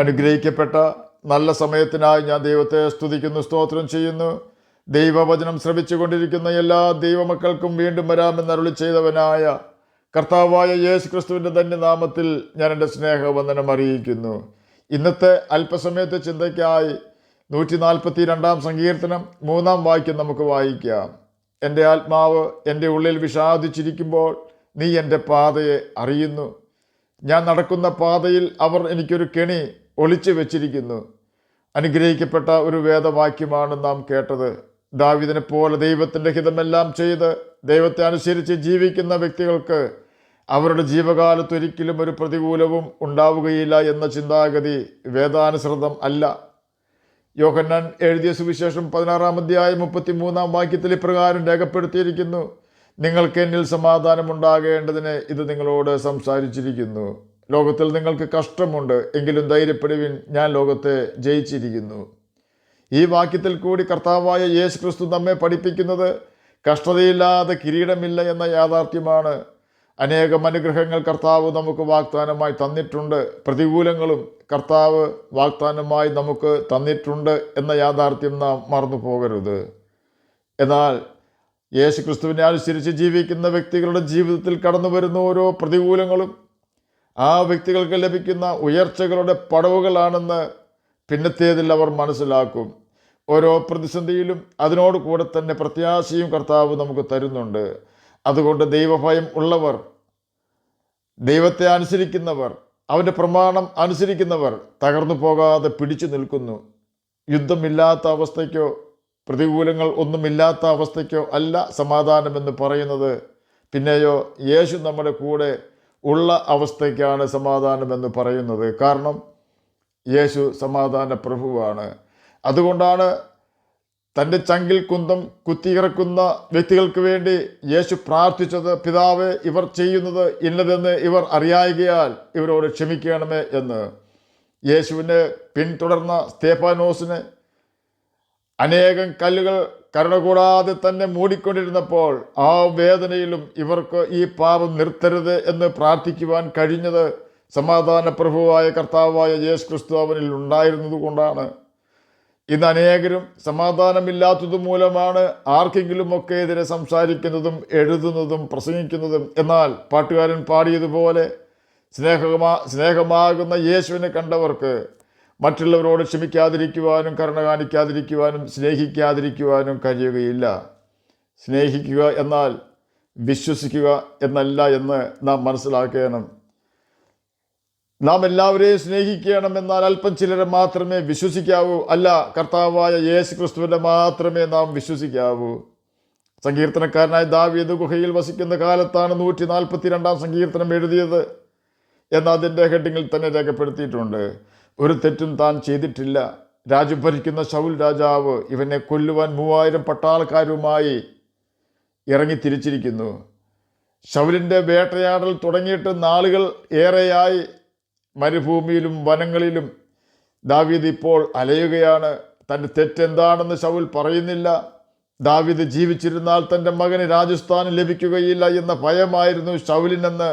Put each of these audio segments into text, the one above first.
അനുഗ്രഹിക്കപ്പെട്ട നല്ല സമയത്തിനായി ഞാൻ ദൈവത്തെ സ്തുതിക്കുന്നു, സ്തോത്രം ചെയ്യുന്നു. ദൈവവചനം ശ്രവിച്ചുകൊണ്ടിരിക്കുന്ന എല്ലാ ദൈവമക്കൾക്കും വീണ്ടും വരാമെന്ന് അരുളി ചെയ്തവനായ കർത്താവായ യേശു ക്രിസ്തുവിൻ്റെ ധന്യനാമത്തിൽ ഞാൻ എൻ്റെ സ്നേഹവന്ദനം അറിയിക്കുന്നു. ഇന്നത്തെ അല്പസമയത്തെ ചിന്തയ്ക്കായി 142 സങ്കീർത്തനം 3 വാക്യം നമുക്ക് വായിക്കാം. എൻ്റെ ആത്മാവ് എൻ്റെ ഉള്ളിൽ വിഷാദിച്ചിരിക്കുമ്പോൾ നീ എൻ്റെ പാതയെ അറിയുന്നു. ഞാൻ നടക്കുന്ന പാതയിൽ അവർ എനിക്കൊരു കെണി ഒളിച്ചു വെച്ചിരിക്കുന്നു. അനുഗ്രഹിക്കപ്പെട്ട ഒരു വേദവാക്യമാണ് നാം കേട്ടത്. ദാവീദിനെ പോലെ ദൈവത്തിൻ്റെ ഹിതമെല്ലാം ചെയ്ത് ദൈവത്തെ അനുസരിച്ച് ജീവിക്കുന്ന വ്യക്തികൾക്ക് അവരുടെ ജീവകാലത്ത് ഒരിക്കലും ഒരു പ്രതികൂലവും ഉണ്ടാവുകയില്ല എന്ന ചിന്താഗതി വേദാനുസൃതം അല്ല. യോഹന്നാൻ എഴുതിയ സുവിശേഷം 16 അധ്യായം 33 വാക്യത്തിൽ ഇപ്രകാരം രേഖപ്പെടുത്തിയിരിക്കുന്നു: നിങ്ങൾക്ക് എന്നിൽ സമാധാനം ഉണ്ടാകേണ്ടതിന് ഇത് നിങ്ങളോട് സംസാരിച്ചിരിക്കുന്നു. ലോകത്തിൽ നിങ്ങൾക്ക് കഷ്ടമുണ്ട്, എങ്കിലും ധൈര്യപ്പെടുവിൻ, ഞാൻ ലോകത്തെ ജയിച്ചിരിക്കുന്നു. ഈ വാക്യത്തിൽ കൂടി കർത്താവായ യേശു ക്രിസ്തു നമ്മെ പഠിപ്പിക്കുന്നത് കഷ്ടതയില്ലാതെ കിരീടമില്ല എന്ന യാഥാർത്ഥ്യമാണ്. അനേകം അനുഗ്രഹങ്ങൾ കർത്താവ് നമുക്ക് വാഗ്ദാനമായി തന്നിട്ടുണ്ട്. പ്രതികൂലങ്ങളും കർത്താവ് വാഗ്ദാനമായി നമുക്ക് തന്നിട്ടുണ്ട് എന്ന യാഥാർത്ഥ്യം നാം മറന്നു പോകരുത്. എന്നാൽ യേശു ക്രിസ്തുവിനെ അനുസരിച്ച് ജീവിക്കുന്ന വ്യക്തികളുടെ ജീവിതത്തിൽ കടന്നു വരുന്ന ഓരോ പ്രതികൂലങ്ങളും ആ വ്യക്തികൾക്ക് ലഭിക്കുന്ന ഉയർച്ചകളുടെ പടവുകളാണെന്ന് പിന്നത്തേതിൽ അവർ മനസ്സിലാക്കും. ഓരോ പ്രതിസന്ധിയിലും അതിനോട് കൂടെ തന്നെ പ്രത്യാശയും കർത്താവ് നമുക്ക് തരുന്നുണ്ട്. അതുകൊണ്ട് ദൈവഭയം ഉള്ളവർ, ദൈവത്തെ അനുസരിക്കുന്നവർ, അവൻ്റെ പ്രമാണം അനുസരിക്കുന്നവർ തകർന്നു പോകാതെ പിടിച്ചു നിൽക്കുന്നു. യുദ്ധമില്ലാത്ത അവസ്ഥയ്ക്കോ പ്രതികൂലങ്ങൾ ഒന്നുമില്ലാത്ത അവസ്ഥയ്ക്കോ അല്ല സമാധാനമെന്ന് പറയുന്നത്. പിന്നെയോ യേശു നമ്മുടെ കൂടെ ഉള്ള അവസ്ഥയ്ക്കാണ് സമാധാനമെന്ന് പറയുന്നത്. കാരണം യേശു സമാധാന പ്രഭുവാണ്. അതുകൊണ്ടാണ് തൻ്റെ ചങ്കിൽ കുന്തം കുത്തിയിറക്കുന്ന വ്യക്തികൾക്ക് വേണ്ടി യേശു പ്രാർത്ഥിച്ചത്: പിതാവേ, ഇവർ ചെയ്യുന്നത് ഇന്നതെന്ന് ഇവർ അറിയായികയാൽ ഇവരോട് ക്ഷമിക്കണമേ എന്ന്. യേശുവിനെ പിന്തുടർന്ന സ്തേഫാനോസിന് അനേകം കല്ലുകൾ കരുണ കൂടാതെ തന്നെ മൂടിക്കൊണ്ടിരുന്നപ്പോൾ ആ വേദനയിലും ഇവർക്ക് ഈ പാപം നിർത്തരുത് എന്ന് പ്രാർത്ഥിക്കുവാൻ കഴിഞ്ഞത് സമാധാന പ്രഭുവായ കർത്താവായ യേശു ക്രിസ്തു അവനിൽ ഉണ്ടായിരുന്നത് കൊണ്ടാണ്. ഇന്ന് അനേകരും സമാധാനമില്ലാത്തതു മൂലമാണ് ആർക്കെങ്കിലുമൊക്കെ എതിരെ സംസാരിക്കുന്നതും എഴുതുന്നതും പ്രസംഗിക്കുന്നതും. എന്നാൽ പാട്ടുകാരൻ പാടിയതുപോലെ സ്നേഹമാകുന്ന യേശുവിനെ കണ്ടവർക്ക് മറ്റുള്ളവരോട് ക്ഷമിക്കാതിരിക്കുവാനും കരുണ കാണിക്കാതിരിക്കുവാനും സ്നേഹിക്കാതിരിക്കുവാനും കഴിയുകയില്ല. സ്നേഹിക്കുക എന്നാൽ വിശ്വസിക്കുക എന്നല്ല എന്ന് നാം മനസ്സിലാക്കണം. നാം എല്ലാവരെയും സ്നേഹിക്കണം, എന്നാൽ അല്പം ചിലരെ മാത്രമേ വിശ്വസിക്കാവൂ. അല്ല, കർത്താവായ യേശു ക്രിസ്തുവിനെ മാത്രമേ നാം വിശ്വസിക്കാവൂ. സങ്കീർത്തനക്കാരനായ ദാവീദ് ഗുഹയിൽ വസിക്കുന്ന കാലത്താണ് 142 സങ്കീർത്തനം എഴുതിയത് എന്ന് അതിൻ്റെ ഹെഡിങ്ങിൽ തന്നെ രേഖപ്പെടുത്തിയിട്ടുണ്ട്. ഒരു തെറ്റും താൻ ചെയ്തിട്ടില്ല. രാജ്യം ഭരിക്കുന്ന ശൗൽ രാജാവ് ഇവനെ കൊല്ലുവാൻ 3000 പട്ടാളക്കാരുമായി ഇറങ്ങി തിരിച്ചിരിക്കുന്നു. ശൗലിൻ്റെ വേട്ടയാടൽ തുടങ്ങിയിട്ട് നാളുകൾ ഏറെയായി. മരുഭൂമിയിലും വനങ്ങളിലും ദാവീദ് ഇപ്പോൾ അലയുകയാണ്. തൻ്റെ തെറ്റെന്താണെന്ന് ശൗൽ പറയുന്നില്ല. ദാവീദ് ജീവിച്ചിരുന്നാൽ തൻ്റെ മകന് രാജസ്ഥാന് ലഭിക്കുകയില്ല എന്ന ഭയമായിരുന്നു ശൗലിനെന്ന്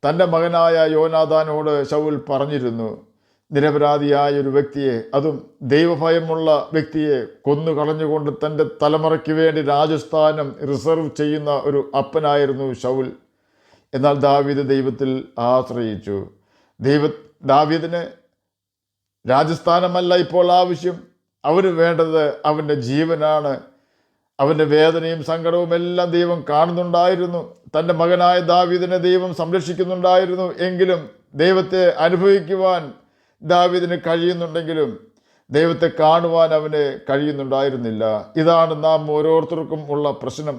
തൻ്റെ മകനായ യോനാഥാനോട് ശൗൽ പറഞ്ഞിരുന്നു. നിരപരാധിയായ ഒരു വ്യക്തിയെ, അതും ദൈവഭയമുള്ള വ്യക്തിയെ കൊന്നു കളഞ്ഞുകൊണ്ട് തൻ്റെ തലമുറയ്ക്ക് വേണ്ടി രാജസ്ഥാനം റിസർവ് ചെയ്യുന്ന ഒരു അപ്പനായിരുന്നു ശൗൽ. എന്നാൽ ദാവീദ് ദൈവത്തിൽ ആശ്രയിച്ചു. ദാവീദിന് രാജസ്ഥാനമല്ല ഇപ്പോൾ ആവശ്യം. അവന് വേണ്ടത് അവൻ്റെ ജീവനാണ്. അവൻ്റെ വേദനയും സങ്കടവും എല്ലാം ദൈവം കാണുന്നുണ്ടായിരുന്നു. തൻ്റെ മകനായ ദാവീദിനെ ദൈവം സംരക്ഷിക്കുന്നുണ്ടായിരുന്നു. എങ്കിലും ദൈവത്തെ അനുഭവിക്കുവാൻ ദാവീദിന് കഴിയുന്നുണ്ടെങ്കിലും ദൈവത്തെ കാണുവാൻ അവന് കഴിയുന്നുണ്ടായിരുന്നില്ല. ഇതാണ് നാം ഓരോരുത്തർക്കും ഉള്ള പ്രശ്നം.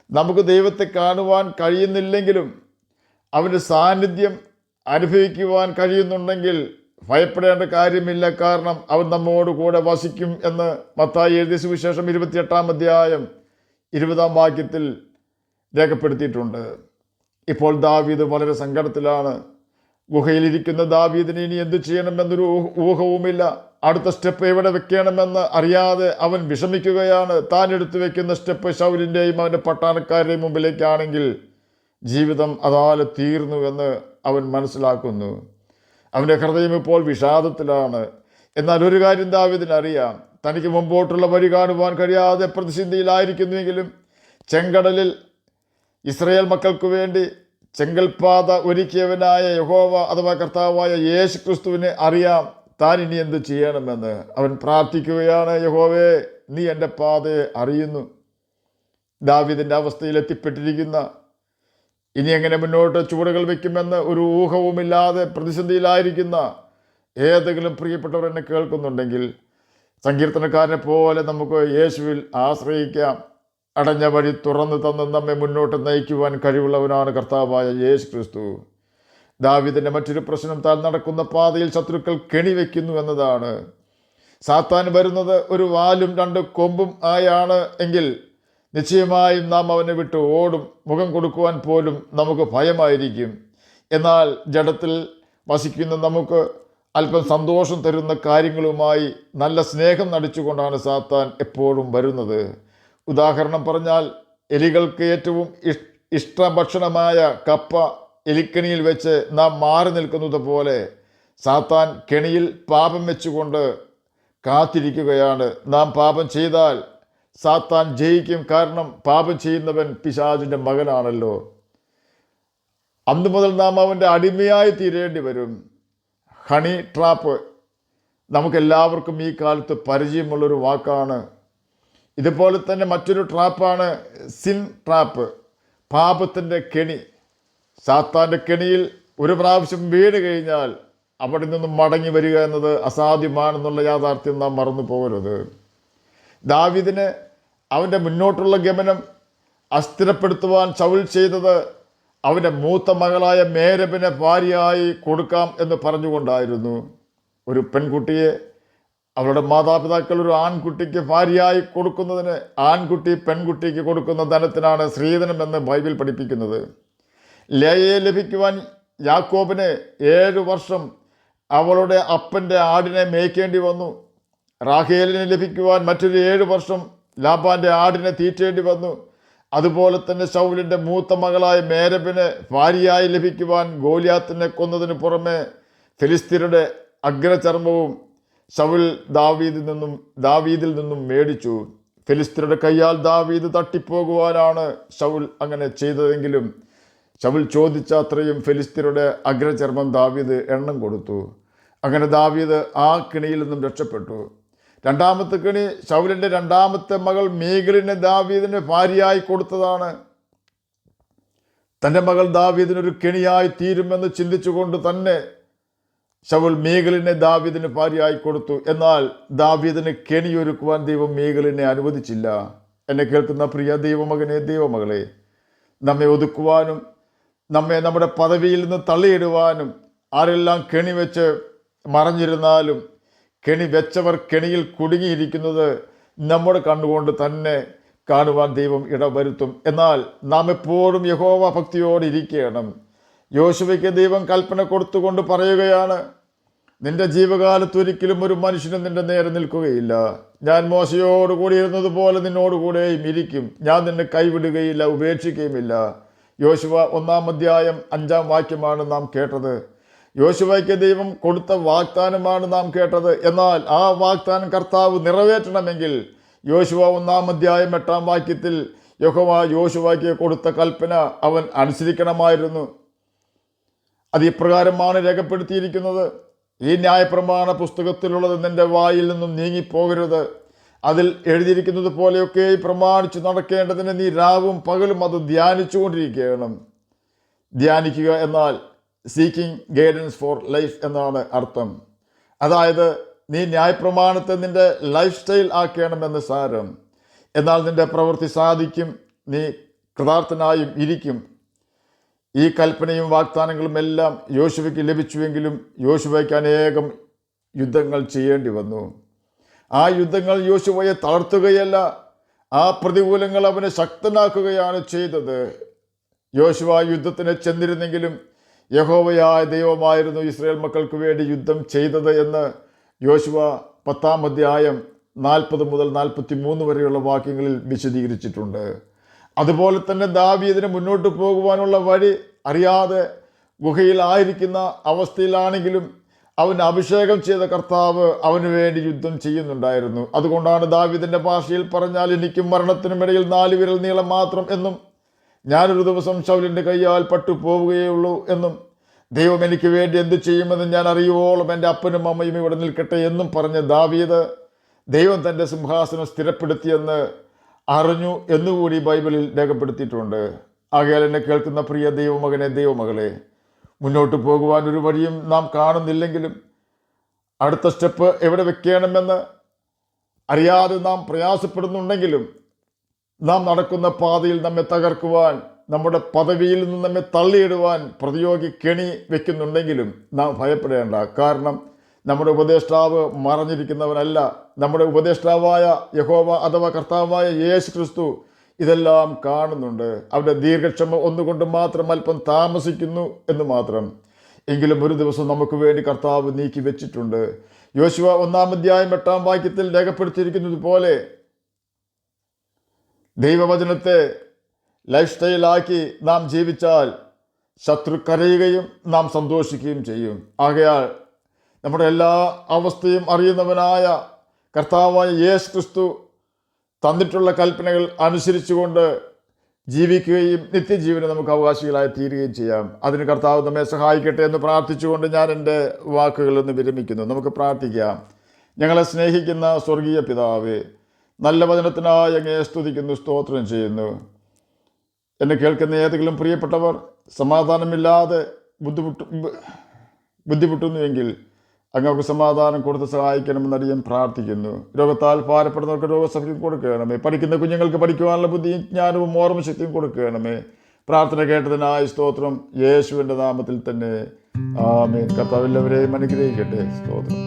നമുക്ക് ദൈവത്തെ കാണുവാൻ കഴിയുന്നില്ലെങ്കിലും അവൻ്റെ സാന്നിധ്യം അനുഭവിക്കുവാൻ കഴിയുന്നുണ്ടെങ്കിൽ ഭയപ്പെടേണ്ട കാര്യമില്ല. കാരണം അവൻ നമ്മോട് കൂടെ വസിക്കും എന്ന് മത്തായി എഴുതിയ സുവിശേഷം 28 അധ്യായം 20 വാക്യത്തിൽ രേഖപ്പെടുത്തിയിട്ടുണ്ട്. ഇപ്പോൾ ദാവീദ് വളരെ സങ്കടത്തിലാണ്. ഗുഹയിലിരിക്കുന്ന ദാവീദിന് ഇനി എന്തു ചെയ്യണമെന്നൊരു ഊഹവുമില്ല. അടുത്ത സ്റ്റെപ്പ് എവിടെ വെക്കണമെന്ന് അറിയാതെ അവൻ വിഷമിക്കുകയാണ്. താൻ എടുത്തു വെക്കുന്ന സ്റ്റെപ്പ് ശൗലിൻ്റെയും അവൻ്റെ പട്ടാളക്കാരുടെയും മുമ്പിലേക്കാണെങ്കിൽ ജീവിതം അതാലെ തീർന്നുവെന്ന് അവൻ മനസ്സിലാക്കുന്നു. അവൻ്റെ ഹൃദയം ഇപ്പോൾ വിഷാദത്തിലാണ്. എന്നാൽ ഒരു കാര്യം ദാവീദിനറിയാം, തനിക്ക് മുമ്പോട്ടുള്ള വഴി കാണുവാൻ കഴിയാതെ പ്രതിസന്ധിയിലായിരിക്കുന്നുവെങ്കിലും ചെങ്കടലിൽ ഇസ്രായേൽ മക്കൾക്ക് വേണ്ടി ചെങ്കൽപ്പാത ഒരുക്കിയവനായ യഹോവ അഥവാ കർത്താവായ യേശു ക്രിസ്തുവിനെ അറിയാം താൻ ഇനി എന്ത് ചെയ്യണമെന്ന്. അവൻ പ്രാർത്ഥിക്കുകയാണ്, യഹോവേ, നീ എൻ്റെ പാതയെ അറിയുന്നു. ദാവീദിൻ്റെ അവസ്ഥയിൽ എത്തിപ്പെട്ടിരിക്കുന്ന, ഇനി എങ്ങനെ മുന്നോട്ട് ചുവടുകൾ വയ്ക്കുമെന്ന് ഒരു ഊഹവുമില്ലാതെ പ്രതിസന്ധിയിലായിരിക്കുന്ന ഏതെങ്കിലും പ്രിയപ്പെട്ടവർ എന്നെ കേൾക്കുന്നുണ്ടെങ്കിൽ, സങ്കീർത്തനക്കാരനെ പോലെ നമുക്ക് യേശുവിൽ ആശ്രയിക്കാം. അടഞ്ഞ വഴി തുറന്നു തന്ന് നമ്മെ മുന്നോട്ട് നയിക്കുവാൻ കഴിവുള്ളവനാണ് കർത്താവായ യേശു ക്രിസ്തു. ദാവീദിൻ്റെ മറ്റൊരു പ്രശ്നം, താൻ നടക്കുന്ന പാതയിൽ ശത്രുക്കൾ കെണിവെക്കുന്നു എന്നതാണ്. സാത്താൻ വരുന്നത് ഒരു വാലും 2 കൊമ്പും ആയാണ് എങ്കിൽ നിശ്ചയമായും നാം അവനെ വിട്ട് ഓടും. മുഖം കൊടുക്കുവാൻ പോലും നമുക്ക് ഭയമായിരിക്കും. എന്നാൽ ജഡത്തിൽ വസിക്കുന്ന നമുക്ക് അല്പം സന്തോഷം തരുന്ന കാര്യങ്ങളുമായി നല്ല സ്നേഹം നടിച്ചുകൊണ്ടാണ് സാത്താൻ എപ്പോഴും വരുന്നത്. ഉദാഹരണം പറഞ്ഞാൽ, എലികൾക്ക് ഏറ്റവും ഇഷ്ടഭക്ഷണമായ കപ്പ എലിക്കണിയിൽ വെച്ച് നാം മാറി നിൽക്കുന്നത് പോലെ സാത്താൻ കെണിയിൽ പാപം വെച്ചുകൊണ്ട് കാത്തിരിക്കുകയാണ്. നാം പാപം ചെയ്താൽ സാത്താൻ ജയിക്കും. കാരണം പാപം ചെയ്യുന്നവൻ പിശാചിൻ്റെ മകനാണല്ലോ. അന്നു മുതൽ നാം അവൻ്റെ അടിമയായി തീരേണ്ടി വരും. ഹണി ട്രാപ്പ് നമുക്കെല്ലാവർക്കും ഈ കാലത്ത് പരിചയമുള്ളൊരു വാക്കാണ്. ഇതുപോലെ തന്നെ മറ്റൊരു ട്രാപ്പാണ് സിൻ ട്രാപ്പ്, പാപത്തിൻ്റെ കെണി. സാത്താൻ്റെ കെണിയിൽ ഒരു പ്രാവശ്യം വീണ് കഴിഞ്ഞാൽ അവിടെ നിന്നും മടങ്ങി വരിക എന്നത് അസാധ്യമാണെന്നുള്ള യാഥാർത്ഥ്യം നാം മറന്നു പോകരുത്. ദാവീദിന് അവൻ്റെ മുന്നോട്ടുള്ള ഗമനം അസ്ഥിരപ്പെടുത്തുവാൻ ശൗൽ ചെയ്തത് അവൻ്റെ മൂത്ത മകളായ മേരബിനെ ഭാര്യയായി കൊടുക്കാം എന്ന് പറഞ്ഞുകൊണ്ടായിരുന്നു. ഒരു പെൺകുട്ടിയെ അവളുടെ മാതാപിതാക്കൾ ഒരു ആൺകുട്ടിക്ക് ഭാര്യയായി കൊടുക്കുന്നതിന് ആൺകുട്ടി പെൺകുട്ടിക്ക് കൊടുക്കുന്ന ധനത്തിനാണ് സ്ത്രീധനം എന്ന് ബൈബിൾ പഠിപ്പിക്കുന്നത്. ലേയയെ ലഭിക്കുവാൻ യാക്കോബിന് 7 വർഷം അവളുടെ അപ്പൻ്റെ ആടിനെ മേയ്ക്കേണ്ടി വന്നു. റാഹേലിനെ ലഭിക്കുവാൻ മറ്റൊരു 7 വർഷം ലാബാൻ്റെ ആടിനെ തീറ്റേണ്ടി വന്നു. അതുപോലെ തന്നെ ശൗലിൻ്റെ മൂത്ത മകളായ മേരബിനെ ഭാര്യയായി ലഭിക്കുവാൻ ഗോലിയാത്തിനെ കൊന്നതിന് പുറമെ ഫിലിസ്തീനയുടെ അഗ്രചർമ്മവും ശൗൽ ദാവീദിൽ നിന്നും മേടിച്ചു. ഫിലിസ്തീനയുടെ കയ്യാൽ ദാവീദ് തട്ടിപ്പോകുവാനാണ് ശൗൽ അങ്ങനെ ചെയ്തതെങ്കിലും ശൗൽ ചോദിച്ച അത്രയും ഫിലിസ്തീനയുടെ അഗ്രചർമ്മം ദാവീദ് എണ്ണം കൊടുത്തു. അങ്ങനെ ദാവീദ് ആ കെണിയിൽ നിന്നും രക്ഷപ്പെട്ടു. രണ്ടാമത്തെ കെണി, ശൗലിൻ്റെ രണ്ടാമത്തെ മകൾ മീഖലിനെ ദാവീദിന് ഭാര്യയായി കൊടുത്തതാണ്. തൻ്റെ മകൾ ദാവീദിനൊരു കെണിയായി തീരുമെന്ന് ചിന്തിച്ചുകൊണ്ട് തന്നെ ശൗൽ മീഖലിനെ ദാവീദിന് ഭാര്യയായി കൊടുത്തു. എന്നാൽ ദാവീദിന് കെണിയൊരുക്കുവാൻ ദൈവം മീഖലിനെ അനുവദിച്ചില്ല. എന്നെ കേൾക്കുന്ന പ്രിയ ദൈവമകനെ, ദൈവമകളെ, നമ്മെ ഒതുക്കുവാനും നമ്മെ നമ്മുടെ പദവിയിൽ നിന്ന് തള്ളിയിടുവാനും ആരെല്ലാം കെണി വെച്ച് മറഞ്ഞിരുന്നാലും കെണി വെച്ചവർ കെണിയിൽ കുടുങ്ങിയിരിക്കുന്നത് നമ്മുടെ കണ്ണുകൊണ്ട് തന്നെ കാണുവാൻ ദൈവം ഇടവരുത്തും. എന്നാൽ നാം എപ്പോഴും യഹോവ ഭക്തിയോടെ ഇരിക്കണം. യോശുവയ്ക്ക് ദൈവം കൽപ്പന കൊടുത്തുകൊണ്ട് പറയുകയാണ്, നിന്റെ ജീവകാലത്തൊരിക്കലും ഒരു മനുഷ്യനും നിന്റെ നേരെ നിൽക്കുകയില്ല. ഞാൻ മോശയോടുകൂടി ഇരുന്നതുപോലെ നിന്നോടുകൂടെയും ഇരിക്കും. ഞാൻ നിന്നെ കൈവിടുകയില്ല, ഉപേക്ഷിക്കുകയുമില്ല. യോശുവ 1-ാം അധ്യായം 5-ാം വാക്യമാണ് നാം കേട്ടത്. യോശുവയ്ക്ക് ദൈവം കൊടുത്ത വാഗ്ദാനമാണ് നാം കേട്ടത്. എന്നാൽ ആ വാഗ്ദാനം കർത്താവ് നിറവേറ്റണമെങ്കിൽ യോശുവ 1-ാം അധ്യായം 8-ാം വാക്യത്തിൽ യഹോവ യോശുവയ്ക്ക് കൊടുത്ത കൽപ്പന അവൻ അനുസരിക്കണമായിരുന്നു. അത് ഇപ്രകാരമാണ് രേഖപ്പെടുത്തിയിരിക്കുന്നത്: ഈ ന്യായപ്രമാണ പുസ്തകത്തിലുള്ളത് നിന്റെ വായിൽ നിന്നും നീങ്ങിപ്പോകരുത്. അതിൽ എഴുതിയിരിക്കുന്നത് പോലെയൊക്കെ പ്രമാണിച്ചു നടക്കേണ്ടതിന് നീ രാവും പകലും അത് ധ്യാനിച്ചുകൊണ്ടിരിക്കണം. ധ്യാനിക്കുക എന്നാൽ സീക്കിംഗ് ഗൈഡൻസ് ഫോർ ലൈഫ് എന്നാണ് അർത്ഥം. അതായത് നീ ന്യായപ്രമാണത്തെ നിന്റെ ലൈഫ് സ്റ്റൈൽ ആക്കണമെന്ന് സാരം. എന്നാൽ നിന്റെ പ്രവൃത്തി സാധിക്കും, നീ കൃതാർത്ഥനായും ഇരിക്കും. ഈ കൽപ്പനയും വാഗ്ദാനങ്ങളും എല്ലാം യോശുവയ്ക്ക് ലഭിച്ചുവെങ്കിലും യോശുവയ്ക്ക് അനേകം യുദ്ധങ്ങൾ ചെയ്യേണ്ടി വന്നു. ആ യുദ്ധങ്ങൾ യോശുവയെ തളർത്തുകയല്ല, ആ പ്രതികൂലങ്ങൾ അവനെ ശക്തനാക്കുകയാണ് ചെയ്തത്. യോശുവ യുദ്ധത്തിന് ചെന്നിരുന്നെങ്കിലും യഹോവയായ ദൈവമായിരുന്നു ഇസ്രായേൽ മക്കൾക്ക് വേണ്ടി യുദ്ധം ചെയ്തത് എന്ന് യോശുവ 10-ാം അധ്യായം 40 മുതൽ 43 വരെയുള്ള വാക്യങ്ങളിൽ വിശദീകരിച്ചിട്ടുണ്ട്. അതുപോലെ തന്നെ ദാവീദിന് മുന്നോട്ട് പോകുവാനുള്ള വഴി അറിയാതെ ഗുഹയിലായിരിക്കുന്ന അവസ്ഥയിലാണെങ്കിലും അവൻ അഭിഷേകം ചെയ്ത കർത്താവ് അവന് വേണ്ടി യുദ്ധം ചെയ്യുന്നുണ്ടായിരുന്നു. അതുകൊണ്ടാണ് ദാവീദിൻ്റെ ഭാഷയിൽ പറഞ്ഞാൽ, എനിക്കും മരണത്തിനും ഇടയിൽ 4 വിരൽ നീളം മാത്രം എന്നും ഞാനൊരു ദിവസം ശൗലിൻ്റെ കയ്യാൽ പട്ടുപോവുകയേ ഉള്ളൂ എന്നും ദൈവം എനിക്ക് വേണ്ടി എന്ത് ചെയ്യുമെന്ന് ഞാൻ അറിയുവോളം എൻ്റെ അപ്പനും അമ്മയും ഇവിടെ നിൽക്കട്ടെ എന്നും പറഞ്ഞ ദാവീദ് ദൈവം തൻ്റെ സിംഹാസനം സ്ഥിരപ്പെടുത്തിയെന്ന് അറിഞ്ഞു എന്നുകൂടി ബൈബിളിൽ രേഖപ്പെടുത്തിയിട്ടുണ്ട്. ആകയാൽ എന്നെ കേൾക്കുന്ന പ്രിയ ദൈവമകനെ, ദൈവമകളെ, മുന്നോട്ട് പോകുവാൻ ഒരു വഴിയും നാം കാണുന്നില്ലെങ്കിലും അടുത്ത സ്റ്റെപ്പ് എവിടെ വെക്കണമെന്ന് അറിയാതെ നാം പ്രയാസപ്പെടുന്നുണ്ടെങ്കിലും നാം നടക്കുന്ന പാതയിൽ നമ്മെ തകർക്കുവാൻ, നമ്മുടെ പദവിയിൽ നിന്ന് നമ്മെ തള്ളിയിടുവാൻ പ്രതിയോഗി കെണി വെക്കുന്നുണ്ടെങ്കിലും നാം ഭയപ്പെടേണ്ട. കാരണം നമ്മുടെ ഉപദേഷ്ടാവ് മറഞ്ഞിരിക്കുന്നവനല്ല. നമ്മുടെ ഉപദേഷ്ടാവായ യഹോവ അഥവാ കർത്താവായ യേശു ക്രിസ്തു ഇതെല്ലാം കാണുന്നുണ്ട്. അവരുടെ ദീർഘക്ഷമ ഒന്നുകൊണ്ട് മാത്രം അല്പം താമസിക്കുന്നു എന്ന് മാത്രം. എങ്കിലും ഒരു ദിവസം നമുക്ക് വേണ്ടി കർത്താവ് നീക്കി വെച്ചിട്ടുണ്ട്. യോശുവ 1-ാം അധ്യായം 8-ാം വാക്യത്തിൽ രേഖപ്പെടുത്തിയിരിക്കുന്നത് പോലെ ദൈവവചനത്തെ ലൈഫ് സ്റ്റൈലാക്കി നാം ജീവിച്ചാൽ ശത്രു കരയുകയും നാം സന്തോഷിക്കുകയും ചെയ്യും. ആകയാൽ നമ്മുടെ എല്ലാ അവസ്ഥയും അറിയുന്നവനായ കർത്താവായ യേശു ക്രിസ്തു തന്നിട്ടുള്ള കൽപ്പനകൾ അനുസരിച്ചുകൊണ്ട് ജീവിക്കുകയും നിത്യജീവന് നമുക്ക് അവകാശികളായി തീരുകയും ചെയ്യാം. അതിന് കർത്താവ് നമ്മെ സഹായിക്കട്ടെ എന്ന് പ്രാർത്ഥിച്ചുകൊണ്ട് ഞാൻ എൻ്റെ വാക്കുകളിൽ നിന്ന് വിരമിക്കുന്നു. നമുക്ക് പ്രാർത്ഥിക്കാം. ഞങ്ങളെ സ്നേഹിക്കുന്ന സ്വർഗീയ പിതാവേ, നല്ല വചനത്തിനായി അങ്ങയെ സ്തുതിക്കുന്നു, സ്തോത്രം ചെയ്യുന്നു. എന്നെ കേൾക്കുന്ന ഏതെങ്കിലും പ്രിയപ്പെട്ടവർ സമാധാനമില്ലാതെ ബുദ്ധിമുട്ടുന്നുവെങ്കിൽ അങ്ങക്ക് സമാധാനം കൊടുത്ത് സഹായിക്കണമെന്ന് ഞാൻ പ്രാർത്ഥിക്കുന്നു. രോഗത്താൽ ഭാരപ്പെടുന്നവർക്ക് രോഗസൗഖ്യം കൊടുക്കണമേ. പഠിക്കുന്ന കുഞ്ഞുങ്ങൾക്ക് പഠിക്കുവാനുള്ള ബുദ്ധിയും ജ്ഞാനവും ഓർമ്മശക്തിയും കൊടുക്കണമേ. പ്രാർത്ഥന കേട്ടതിനായി സ്തോത്രം, യേശുവിൻ്റെ നാമത്തിൽ തന്നെ ആമേൻ. കർത്താവ് എല്ലാവരെയും അനുഗ്രഹിക്കട്ടെ. സ്തോത്രം.